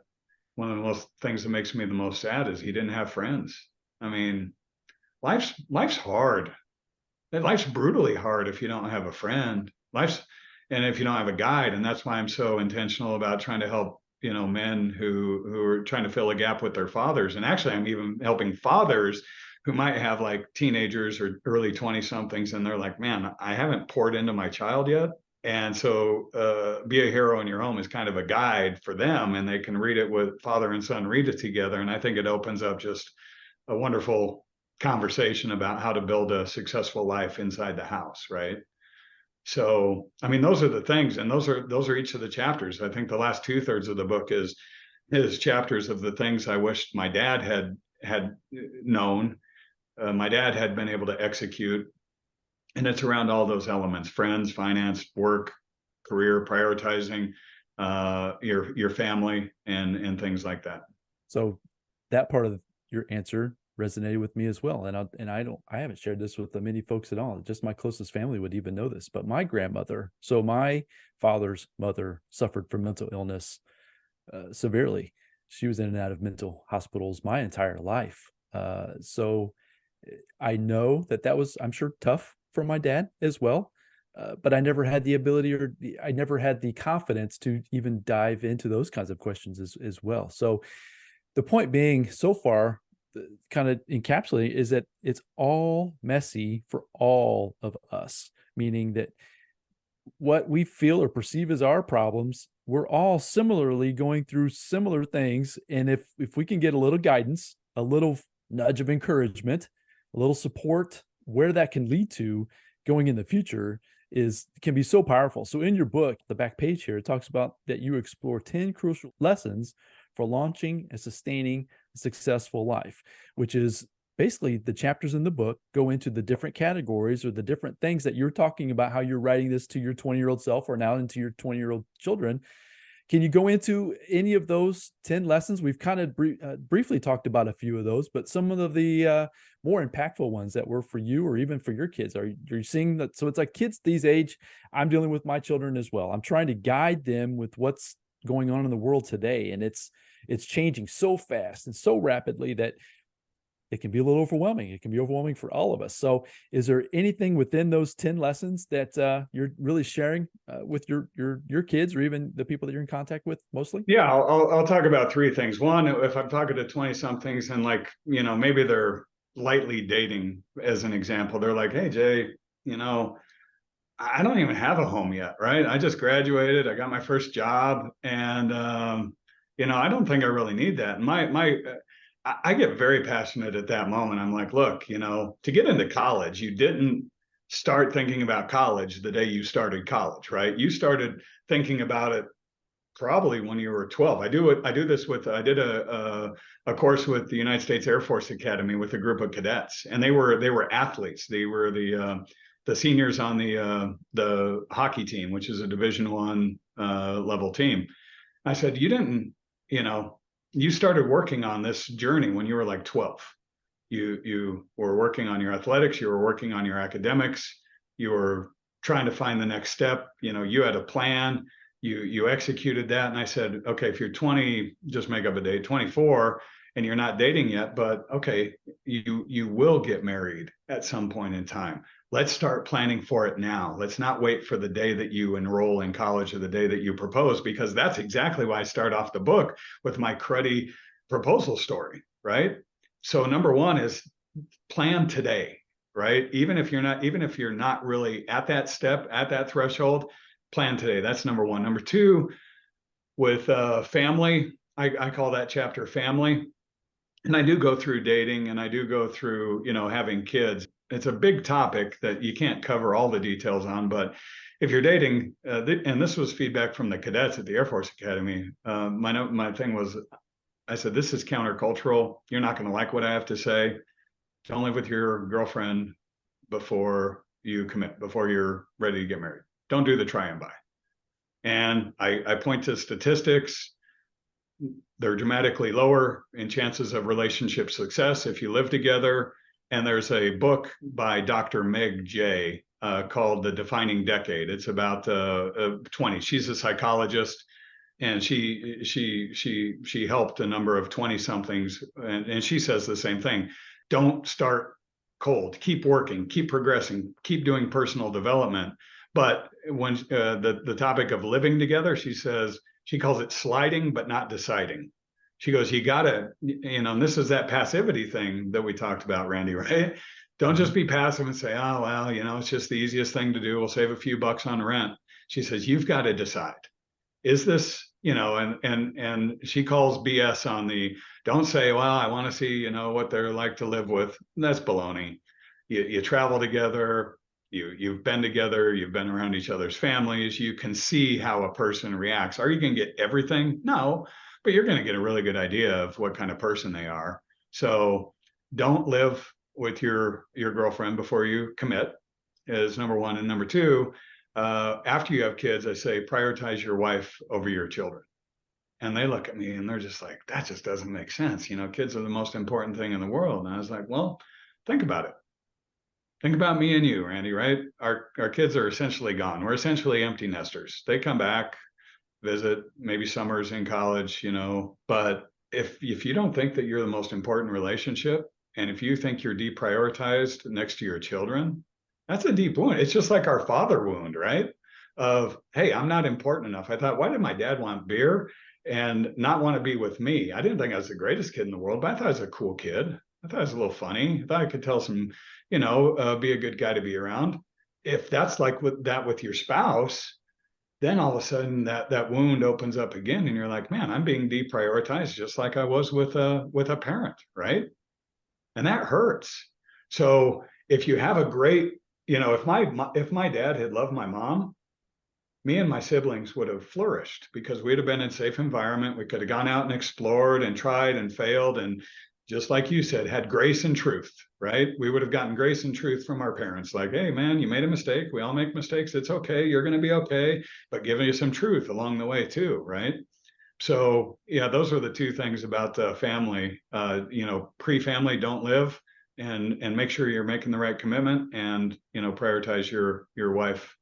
one of the most things that makes me the most sad is he didn't have friends. I mean, life's hard. Life's brutally hard if you don't have a friend. And if you don't have a guide. And that's why I'm so intentional about trying to help, men who are trying to fill a gap with their fathers. And actually, I'm even helping fathers who might have like teenagers or early 20 somethings. And they're like, man, I haven't poured into my child yet. And so Be a Hero in Your Home is kind of a guide for them, and they can read it with father and son, read it together. And I think it opens up just a wonderful conversation about how to build a successful life inside the house, right? So, I mean, those are the things, and those are each of the chapters. I think the last 2/3 of the book is chapters of the things I wished my dad had known, my dad had been able to execute, and it's around all those elements: friends, finance, work, career, prioritizing your family, and things like that. So that part of your answer resonated with me as well. And I haven't shared this with many folks at all. Just my closest family would even know this, but my grandmother, so my father's mother, suffered from mental illness severely. She was in and out of mental hospitals my entire life. So I know that was, I'm sure, tough for my dad as well. But I never had the ability, I never had the confidence to even dive into those kinds of questions as well. So the point being, so far, kind of encapsulating, is that it's all messy for all of us, meaning that what we feel or perceive as our problems, we're all similarly going through similar things. And if we can get a little guidance, a little nudge of encouragement, a little support, where that can lead to going in the future can be so powerful. So in your book, the back page here, it talks about that you explore 10 crucial lessons for launching and sustaining a successful life, which is basically the chapters in the book go into the different categories or the different things that you're talking about, how you're writing this to your 20-year-old self or now into your 20-year-old children. Can you go into any of those 10 lessons? We've kind of briefly talked about a few of those, but some of the more impactful ones that were for you or even for your kids. Are you seeing that? So it's like kids these age, I'm dealing with my children as well. I'm trying to guide them with what's going on in the world today. And it's changing so fast and so rapidly that it can be a little overwhelming. It can be overwhelming for all of us. So is there anything within those 10 lessons that you're really sharing with your kids or even the people that you're in contact with mostly? Yeah, I'll talk about three things. One, if I'm talking to 20 somethings and like, maybe they're lightly dating as an example, they're like, hey, Jay, I don't even have a home yet, right? I just graduated. I got my first job, and I don't think I really need that. And I get very passionate at that moment. I'm like, look, to get into college, you didn't start thinking about college the day you started college, right? You started thinking about it probably when you were 12. I did a course with the United States Air Force Academy with a group of cadets, and they were athletes. They were the seniors on the hockey team, which is a Division I level team. I said, you started working on this journey when you were like 12. You were working on your athletics, you were working on your academics, you were trying to find the next step. You had a plan, you executed that. And I said, okay, if you're 20, just make up a date, 24, and you're not dating yet, but okay, you will get married at some point in time. Let's start planning for it now. Let's not wait for the day that you enroll in college or the day that you propose, because that's exactly why I start off the book with my cruddy proposal story, right? So number one is plan today, right? Even if you're not really at that step, at that threshold, plan today. That's number one. Number two, with family, I call that chapter family. And I do go through dating, and I do go through, having kids. It's a big topic that you can't cover all the details on, but if you're dating, and this was feedback from the cadets at the Air Force Academy, my thing was, I said, this is countercultural. You're not going to like what I have to say. Don't live with your girlfriend before you commit, before you're ready to get married. Don't do the try and buy. And I point to statistics. They're dramatically lower in chances of relationship success if you live together. And there's a book by Dr. Meg Jay called The Defining Decade. It's about 20. She's a psychologist, and she helped a number of 20 somethings. And she says the same thing. Don't start cold. Keep working, keep progressing, keep doing personal development. But when the topic of living together, she says, she calls it sliding, but not deciding. She goes, you gotta, and this is that passivity thing that we talked about, Randy, right? Don't just be passive and say, oh, well, it's just the easiest thing to do. We'll save a few bucks on rent. She says, you've got to decide. Is this, and she calls BS on the, don't say, well, I want to see, what they're like to live with. That's baloney. You travel together. You've been together, you've been around each other's families, you can see how a person reacts. Are you going to get everything? No, but you're going to get a really good idea of what kind of person they are. So don't live with your girlfriend before you commit, is number one. And number two, after you have kids, I say prioritize your wife over your children. And they look at me and they're just like, that just doesn't make sense. Kids are the most important thing in the world. And I was like, well, think about it. Think about me and you, Randy, right? Our kids are essentially gone. We're essentially empty nesters. They come back, visit, maybe summers in college, but if you don't think that you're the most important relationship, and if you think you're deprioritized next to your children, that's a deep wound. It's just like our father wound, right? Of, hey, I'm not important enough. I thought, why did my dad want beer and not want to be with me? I didn't think I was the greatest kid in the world, but I thought I was a cool kid. I thought it was a little funny. I thought I could tell some, be a good guy to be around. If that's like with your spouse, then all of a sudden that wound opens up again, and you're like, man, I'm being deprioritized just like I was with a parent, right? And that hurts. So if you have a great, if my dad had loved my mom, me and my siblings would have flourished because we'd have been in a safe environment. We could have gone out and explored and tried and failed, and just like you said, had grace and truth, right? We would have gotten grace and truth from our parents. Like, hey, man, you made a mistake. We all make mistakes. It's okay. You're going to be okay. But giving you some truth along the way too, right? So yeah, those are the two things about family. Pre-family, don't live, and make sure you're making the right commitment, and prioritize your wife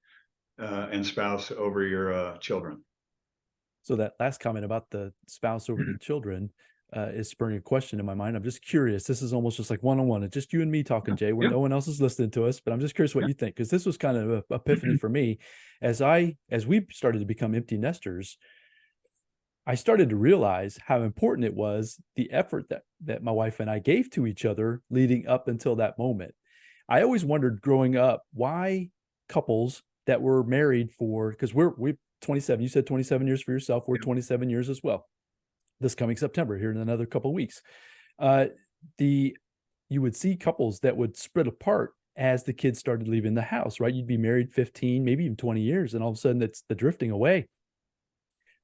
and spouse over your children. So that last comment about the spouse over the children, is spurring a question in my mind. I'm just curious. This is almost just like one-on-one. It's just you and me talking, Jay, where no one else is listening to us. But I'm just curious what you think, because this was kind of an epiphany for me as we started to become empty nesters. I started to realize how important it was, the effort that my wife and I gave to each other leading up until that moment. I always wondered growing up why couples that were married for, because we're 27, you said 27 years for yourself, we're 27 years as well. This coming September, here in another couple of weeks, you would see couples that would split apart as the kids started leaving the house, right? You'd be married 15, maybe even 20 years, and all of a sudden it's the drifting away.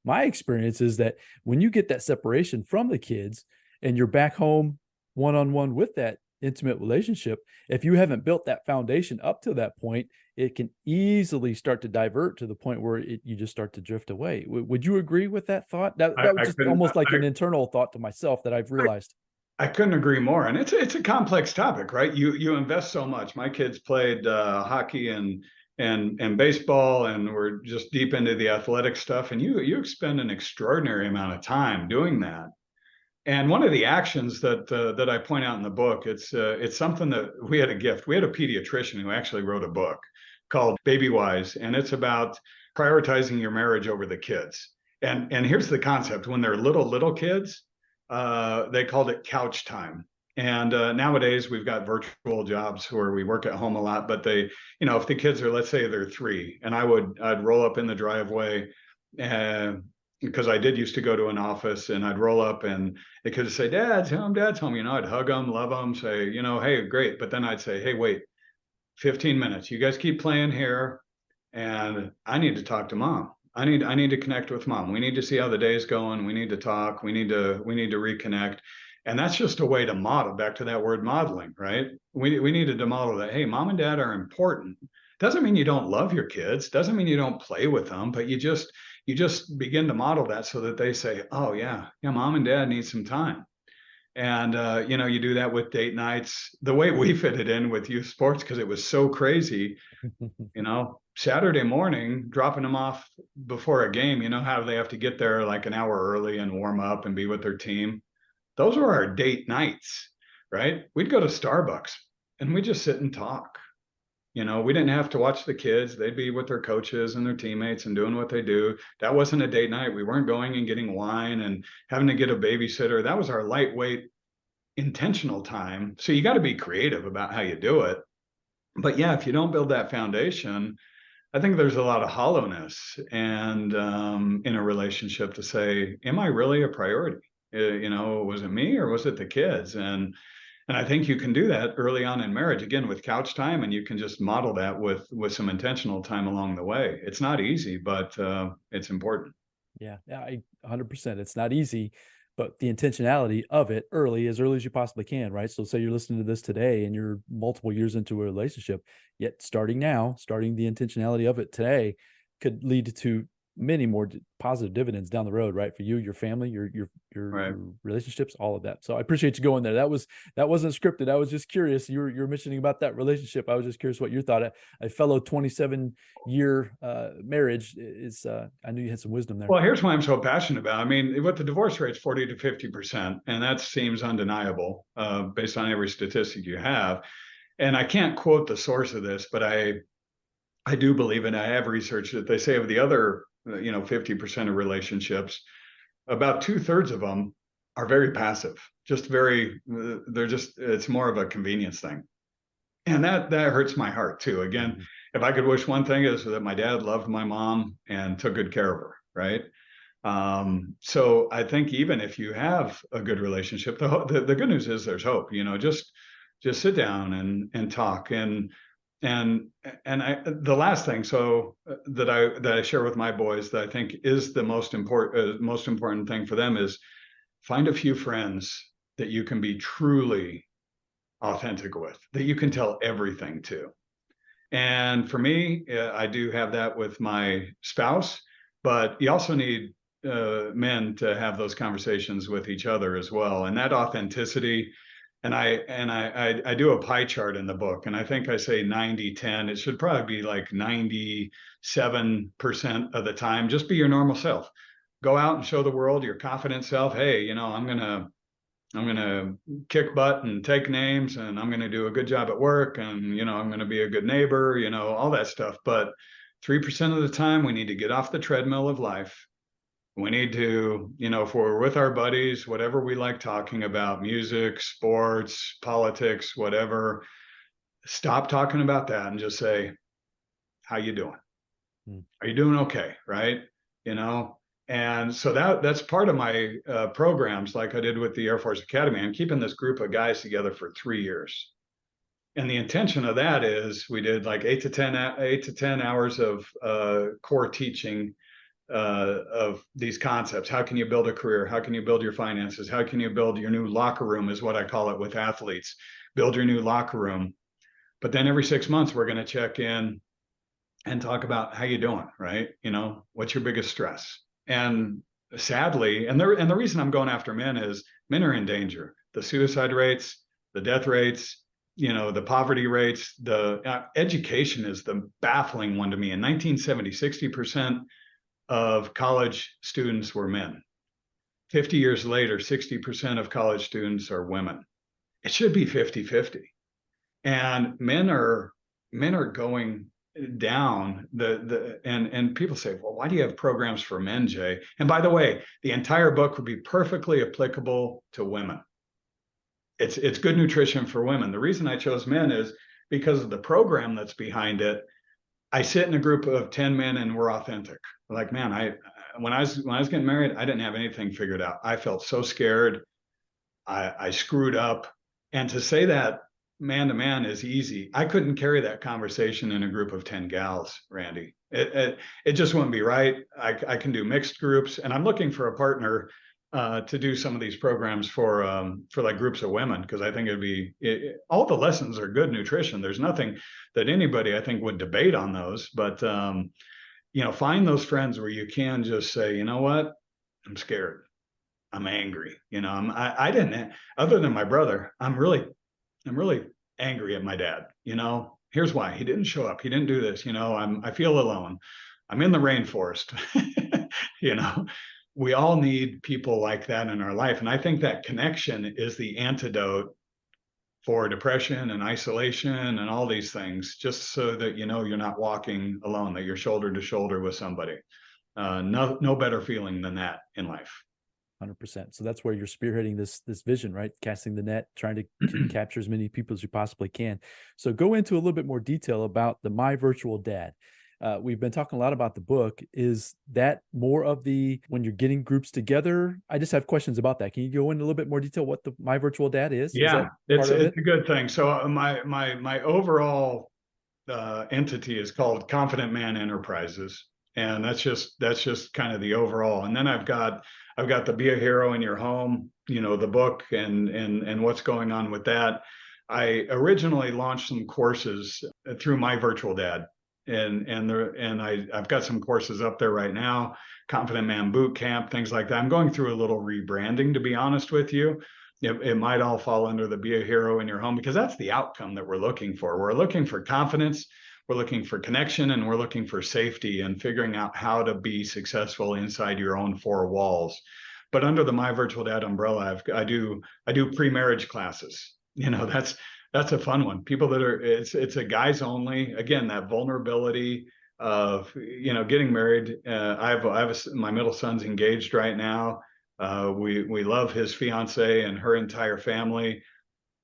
My experience is that when you get that separation from the kids and you're back home one-on-one with that intimate relationship, if you haven't built that foundation up to that point, it can easily start to divert to the point where you just start to drift away. Would you agree with that thought? That was just almost like an internal thought to myself that I've realized. I couldn't agree more. And it's a complex topic, right? You invest so much. My kids played hockey and baseball, and we're just deep into the athletic stuff. And you expend an extraordinary amount of time doing that. And one of the actions that I point out in the book, it's something that we had a gift. We had a pediatrician who actually wrote a book called Baby Wise, and it's about prioritizing your marriage over the kids. And here's the concept: when they're little kids, they called it couch time. And nowadays we've got virtual jobs where we work at home a lot. But they, if the kids are, let's say they're 3, and I'd roll up in the driveway, because I did used to go to an office, and I'd roll up and they could say, Dad's home, Dad's home. I'd hug them, love them, say, hey, great. But then I'd say, hey, wait, 15 minutes. You guys keep playing here, and I need to talk to Mom. I need to connect with Mom. We need to see how the day's going. We need to talk. We need to reconnect. And that's just a way to model, back to that word modeling, right? We needed to model that, hey, Mom and Dad are important. Doesn't mean you don't love your kids. Doesn't mean you don't play with them, but you just begin to model that so that they say, oh yeah, Mom and Dad need some time. And, you do that with date nights. The way we fit it in with youth sports, because it was so crazy, Saturday morning, dropping them off before a game, how they have to get there like an hour early and warm up and be with their team. Those were our date nights, right? We'd go to Starbucks and we'd just sit and talk. We didn't have to watch the kids. They'd be with their coaches and their teammates and doing what they do. That wasn't a date night. We weren't going and getting wine and having to get a babysitter. That was our lightweight, intentional time. So you got to be creative about how you do it. But yeah, if you don't build that foundation, I think there's a lot of hollowness and in a relationship to say, am I really a priority? Was it me or was it the kids? And I think you can do that early on in marriage, again, with couch time, and you can just model that with some intentional time along the way. It's not easy, but it's important. Yeah, 100%. It's not easy, but the intentionality of it as early as you possibly can, right? So say you're listening to this today and you're multiple years into a relationship, yet starting the intentionality of it today could lead to many more positive dividends down the road, right? For you, your family, your Right. relationships, all of that. So I appreciate you going there. That wasn't scripted. I was just curious. You're mentioning about that relationship. I was just curious what your thought. A fellow 27-year marriage is. I knew you had some wisdom there. Well, here's why I'm so passionate about. I mean, with the divorce rate's 40 to 50%, and that seems undeniable based on every statistic you have. And I can't quote the source of this, but I do believe it. I have researched it. They say of the other 50% of relationships, about 2/3 of them are very passive, it's more of a convenience thing. And that hurts my heart too. Again, if I could wish one thing, is that my dad loved my mom and took good care of her, right? So I think even if you have a good relationship, the good news is there's hope. Just sit down and talk. The last thing that I share with my boys that I think is the most important thing for them is find a few friends that you can be truly authentic with, that you can tell everything to. And for me, I do have that with my spouse, but you also need men to have those conversations with each other as well. And that authenticity. And I do a pie chart in the book, and I think I say 90-10. It should probably be like 97% of the time. Just be your normal self. Go out and show the world your confident self. Hey, I'm I'm going to kick butt and take names, and I'm going to do a good job at work, and, you know, I'm going to be a good neighbor, you know, all that stuff. But 3% of the time, we need to get off the treadmill of life. We need to, you know, if we're with our buddies, whatever we like talking about, music, sports, politics, whatever, stop talking about that and just say, how you doing? Are you doing okay? Right? You know, and so that's part of my programs, like I did with the Air Force Academy. I'm keeping this group of guys together for 3 years. And the intention of that is we did like 8 to 10 hours of core teaching of these concepts. How can you build a career? How can you build your finances? How can you build your new locker room, is what I call it with athletes. Build your new locker room. But then every 6 months, we're going to check in and talk about how you doing, right? You know, what's your biggest stress? And sadly, and the reason I'm going after men is men are in danger. The suicide rates, the death rates, you know, the poverty rates, the education is the baffling one to me. In 1970, 60% of college students were men. 50 years later, 60% of college students are women. It should be 50-50. And men are going down and people say, well, why do you have programs for men, Jay? And by the way, the entire book would be perfectly applicable to women. It's good nutrition for women. The reason I chose men is because of the program that's behind it. I sit in a group of 10 men and we're authentic. Like, man, when I was getting married, I didn't have anything figured out. I felt so scared. I screwed up. And to say that man to man is easy. I couldn't carry that conversation in a group of 10 gals, Randy. It just wouldn't be right. I can do mixed groups, and I'm looking for a partner to do some of these programs for like groups of women, because I think all the lessons are good nutrition. There's nothing that anybody, I think, would debate on those, but you know, find those friends where you can just say, you know what, I'm scared, I'm angry. You know, I didn't, other than my brother, I'm really angry at my dad. You know, here's why: he didn't show up, he didn't do this. You know, I feel alone, I'm in the rainforest. You know, we all need people like that in our life, and I think that connection is the antidote for depression and isolation and all these things, just so that, you know, you're not walking alone, that you're shoulder to shoulder with somebody. No better feeling than that in life. 100%. So that's where you're spearheading this vision, right? Casting the net, trying to capture as many people as you possibly can. So go into a little bit more detail about the My Virtual Dad. We've been talking a lot about the book. Is that more of the, when you're getting groups together? I just have questions about that. Can you go into a little bit more detail what the My Virtual Dad is? Yeah, it's a good thing. So my overall entity is called Confident Man Enterprises, and that's just kind of the overall. And then I've got the Be a Hero in Your Home, you know, the book and what's going on with that. I originally launched some courses through My Virtual Dad, and I've got some courses up there right now, Confident Man Boot Camp, things like that. I'm going through a little rebranding, to be honest with you. It might all fall under the Be a Hero in Your Home, because that's the outcome that we're looking for. We're looking for confidence, we're looking for connection, and we're looking for safety and figuring out how to be successful inside your own four walls. But under the My Virtual Dad umbrella, I do pre-marriage classes. You know, that's a fun one. People that are, it's a guys only. Again, that vulnerability of, you know, getting married. My middle son's engaged right now. We love his fiance and her entire family.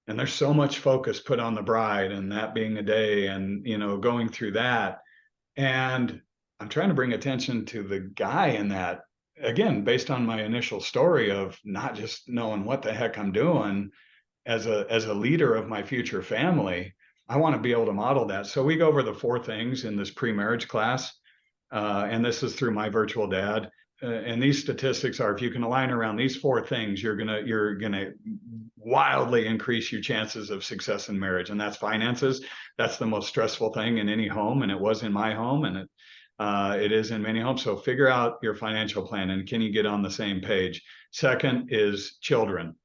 And there's so much focus put on the bride and that being a day, and, you know, going through that. And I'm trying to bring attention to the guy in that, again, based on my initial story of not just knowing what the heck I'm doing as a leader of my future family. I want to be able to model that. So we go over the 4 things in this pre-marriage class. And this is through My Virtual Dad. And these statistics are, if you can align around these 4 things, you're gonna wildly increase your chances of success in marriage. And that's finances. That's the most stressful thing in any home, and it was in my home, and it is in many homes. So figure out your financial plan, and can you get on the same page? Second is children.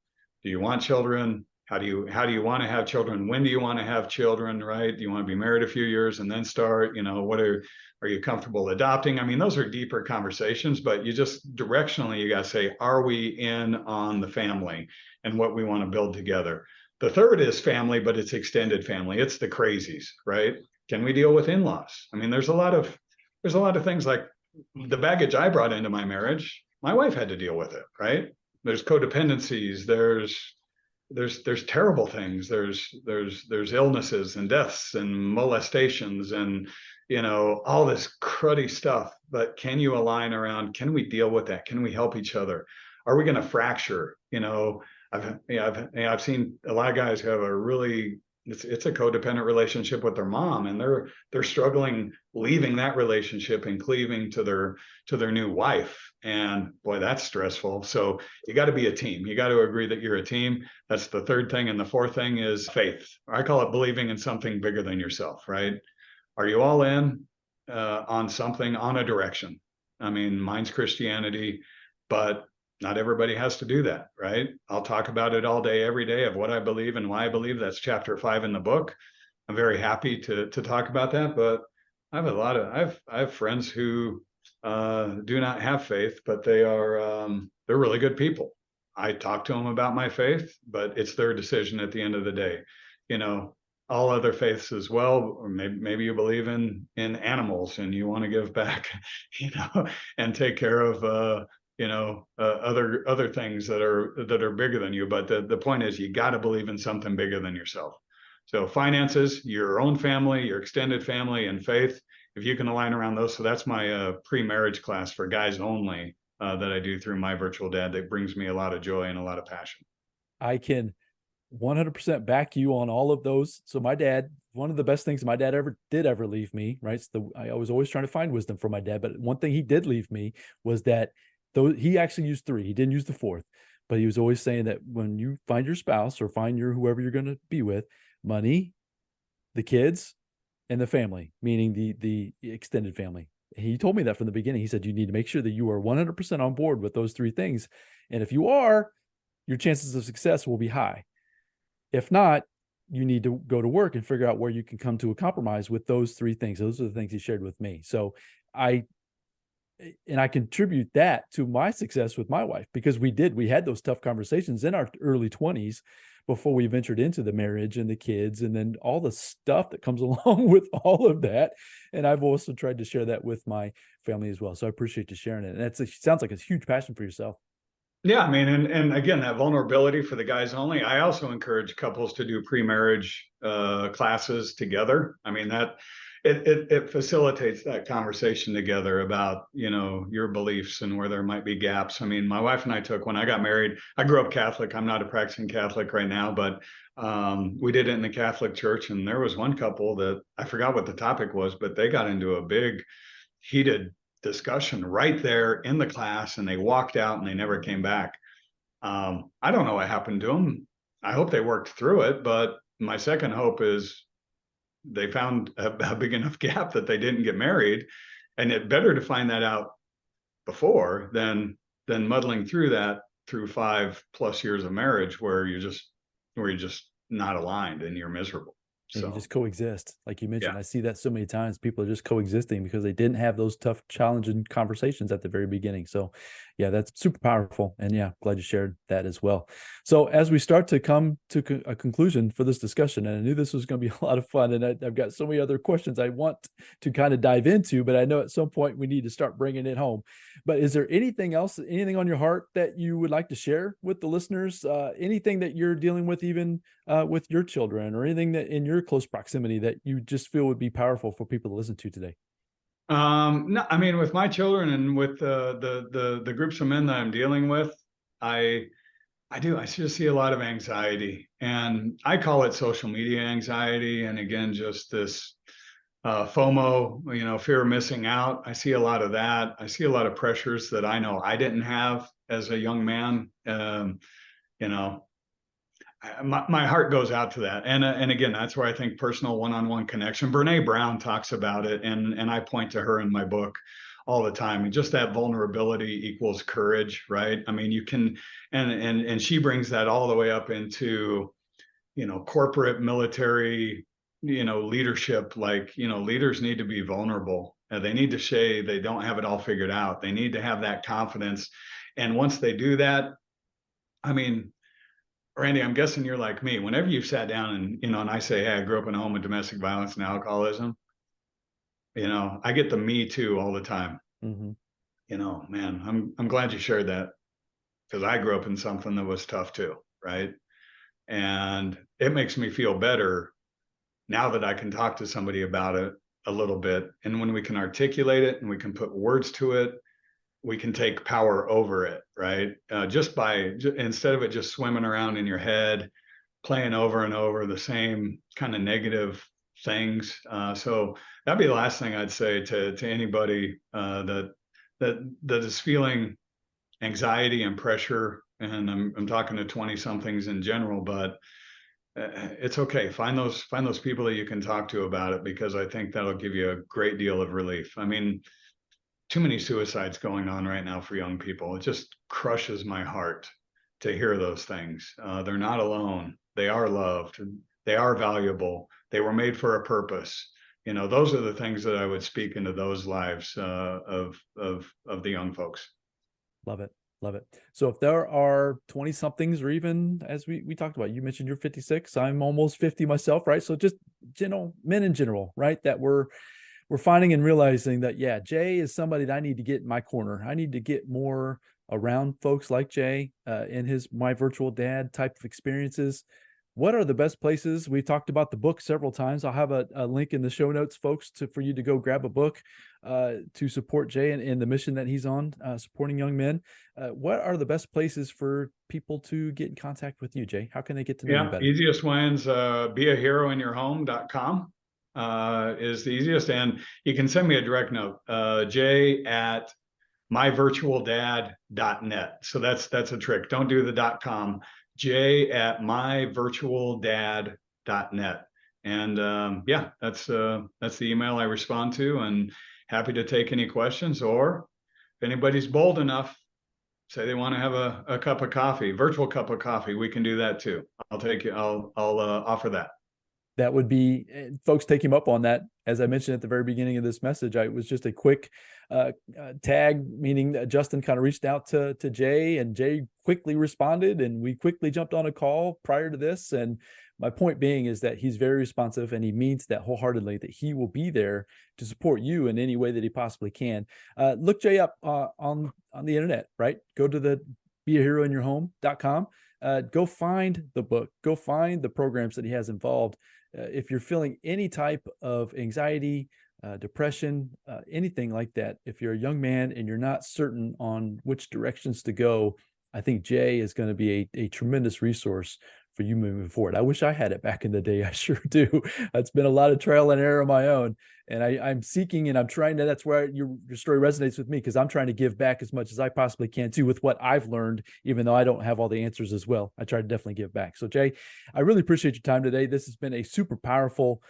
Do you want children? How do you want to have children? When do you want to have children, right? Do you want to be married a few years and then start? Are you comfortable adopting? I mean, those are deeper conversations, but you just directionally, you got to say, are we in on the family and what we want to build together? The third is family, but it's extended family. It's the crazies, right? Can we deal with in-laws? I mean, there's a lot of things like the baggage I brought into my marriage. My wife had to deal with it, right? There's codependencies. There's terrible things. There's illnesses and deaths and molestations and all this cruddy stuff. But can you align around? Can we deal with that? Can we help each other? Are we going to fracture? I've seen a lot of guys who have a really it's a codependent relationship with their mom, and they're struggling leaving that relationship and cleaving to their new wife. And boy, that's stressful. So you got to be a team. You got to agree that you're a team. That's the third thing. And the fourth thing is faith. I call it believing in something bigger than yourself, right? Are you all in on something, on a direction? I mean, mine's Christianity, but not everybody has to do that, right? I'll talk about it all day, every day of what I believe and why I believe. That's chapter 5 in the book. I'm very happy to talk about that, but I have friends who do not have faith, but they're really good people. I talk to them about my faith, but it's their decision at the end of the day. All other faiths as well, or maybe you believe in animals and you want to give back, and take care of other things that are bigger than you. But the point is, you got to believe in something bigger than yourself. So finances, your own family, your extended family, and faith, if you can align around those. So that's my pre-marriage class for guys only that I do through My Virtual Dad. That brings me a lot of joy and a lot of passion. I can 100% back you on all of those. So my dad, one of the best things my dad ever leave me, right? I was always trying to find wisdom from my dad, but one thing he did leave me was that though he actually used 3, he didn't use the 4th, but he was always saying that when you find your spouse or find whoever you're going to be with, money, the kids, and the family, meaning the extended family. He told me that from the beginning. He said, you need to make sure that you are 100% on board with those 3 things. And if you are, your chances of success will be high. If not, you need to go to work and figure out where you can come to a compromise with those 3 things. Those are the things he shared with me. So I contribute that to my success with my wife, because we had those tough conversations in our early 20s before we ventured into the marriage and the kids, and then all the stuff that comes along with all of that. And I've also tried to share that with my family as well. So I appreciate you sharing it. And it sounds like it's a huge passion for yourself. Yeah, I mean, and again, that vulnerability for the guys only. I also encourage couples to do pre-marriage classes together. I mean, that it facilitates that conversation together about your beliefs and where there might be gaps. I mean, my wife and I took, when I got married, I grew up Catholic. I'm not a practicing Catholic right now, but we did it in the Catholic Church, and there was one couple that I forgot what the topic was, but they got into a big heated discussion right there in the class, and they walked out and they never came back. I don't know what happened to them. I hope they worked through it, but my second hope is they found a big enough gap that they didn't get married, and it's better to find that out before than muddling through that through 5+ years of marriage where you're just not aligned and you're miserable. So you just coexist. Like you mentioned, yeah. I see that so many times. People are just coexisting because they didn't have those tough, challenging conversations at the very beginning. So yeah, that's super powerful. And yeah, glad you shared that as well. So as we start to come to a conclusion for this discussion, and I knew this was going to be a lot of fun, and I've got so many other questions I want to kind of dive into, but I know at some point we need to start bringing it home. But is there anything else, anything on your heart that you would like to share with the listeners? Anything that you're dealing with, even with your children, or anything that in your close proximity that you just feel would be powerful for people to listen to today? No, I mean, with my children and with the groups of men that I'm dealing with, I just see a lot of anxiety, and I call it social media anxiety. And again, just this FOMO, fear of missing out. I see a lot of that. I see a lot of pressures that I know I didn't have as a young man. My heart goes out to that. And again, that's where I think personal one-on-one connection. Brene Brown talks about it, and I point to her in my book all the time. And just that vulnerability equals courage, right? I mean, you can, and she brings that all the way up into corporate military, leadership. Like, leaders need to be vulnerable. They need to say they don't have it all figured out. They need to have that confidence. And once they do that, I mean, Randy, I'm guessing you're like me. Whenever you've sat down and I say, hey, I grew up in a home of domestic violence and alcoholism, I get the me too all the time. Mm-hmm. Man, I'm glad you shared that, because I grew up in something that was tough too, right? And it makes me feel better now that I can talk to somebody about it a little bit. And when we can articulate it and we can put words to it, we can take power over it, right? Instead of it just swimming around in your head, playing over and over the same kind of negative things. So that'd be the last thing I'd say to anybody that is feeling anxiety and pressure. And I'm talking to 20 somethings in general, but it's okay. Find those people that you can talk to about it, because I think that'll give you a great deal of relief. I mean, too many suicides going on right now for young people. It just crushes my heart to hear those things. They're not alone. They are loved. They are valuable. They were made for a purpose. Those are the things that I would speak into those lives of the young folks. Love it. Love it. So if there are 20 somethings, or even as we talked about, you mentioned you're 56, I'm almost 50 myself, right? So just men in general, right? That we're finding and realizing that, yeah, Jay is somebody that I need to get in my corner. I need to get more around folks like Jay in my virtual dad type of experiences. What are the best places? We've talked about the book several times. I'll have a link in the show notes, folks, for you to go grab a book to support Jay and the mission that he's on, supporting young men. What are the best places for people to get in contact with you, Jay? How can they get to know you better? Easiest one's beaheroinyourhome.com is the easiest. And you can send me a direct note, jay@myvirtualdad.net. So that's a trick. Don't do the .com. jay@myvirtualdad.net. And that's the email I respond to, and happy to take any questions. Or if anybody's bold enough, say they want to have a cup of coffee, virtual cup of coffee, we can do that too. I'll offer that. That would be, folks, take him up on that. As I mentioned at the very beginning of this message, it was just a quick tag, meaning that Justin kind of reached out to Jay, and Jay quickly responded, and we quickly jumped on a call prior to this. And my point being is that he's very responsive, and he means that wholeheartedly, that he will be there to support you in any way that he possibly can. Look Jay up on the internet, right? Go to the beaheroinyourhome.com. Go find the book, go find the programs that he has involved. If you're feeling any type of anxiety, depression, anything like that, if you're a young man and you're not certain on which directions to go, I think Jay is going to be a tremendous resource for you moving forward. I wish I had it back in the day. I sure do. It's been a lot of trial and error of my own. And I'm seeking, and I'm trying to, that's where your story resonates with me, because I'm trying to give back as much as I possibly can too, with what I've learned, even though I don't have all the answers as well. I try to definitely give back. So Jay, I really appreciate your time today. This has been a super powerful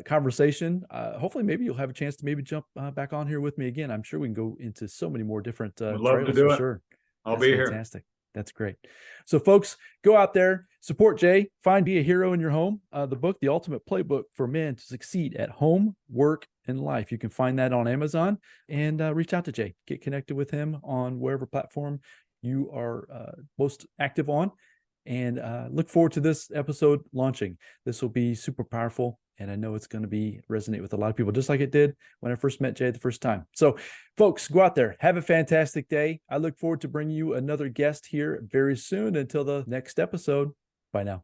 conversation. Hopefully maybe you'll have a chance to maybe jump back on here with me again. I'm sure we can go into so many more different I'd love to do it. Sure. I'll be here. Fantastic. That's great. So folks, go out there, support Jay, Be a Hero in Your Home, the book, The Ultimate Playbook for Men to Succeed at Home, Work, and Life. You can find that on Amazon, and reach out to Jay. Get connected with him on wherever platform you are most active on, and look forward to this episode launching. This will be super powerful, and I know it's going to resonate with a lot of people, just like it did when I first met Jay the first time. So folks, go out there, have a fantastic day. I look forward to bringing you another guest here very soon. Until the next episode, bye now.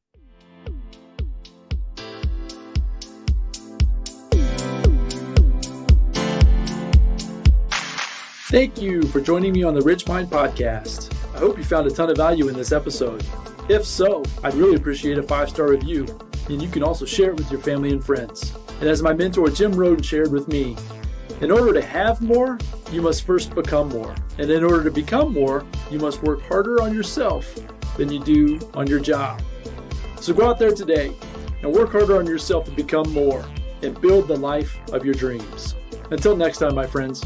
Thank you for joining me on the RichMind Podcast. I hope you found a ton of value in this episode. If so, I'd really appreciate a 5-star review, and you can also share it with your family and friends. And as my mentor Jim Rohn shared with me, in order to have more, you must first become more. And in order to become more, you must work harder on yourself than you do on your job. So go out there today and work harder on yourself to become more and build the life of your dreams. Until next time, my friends.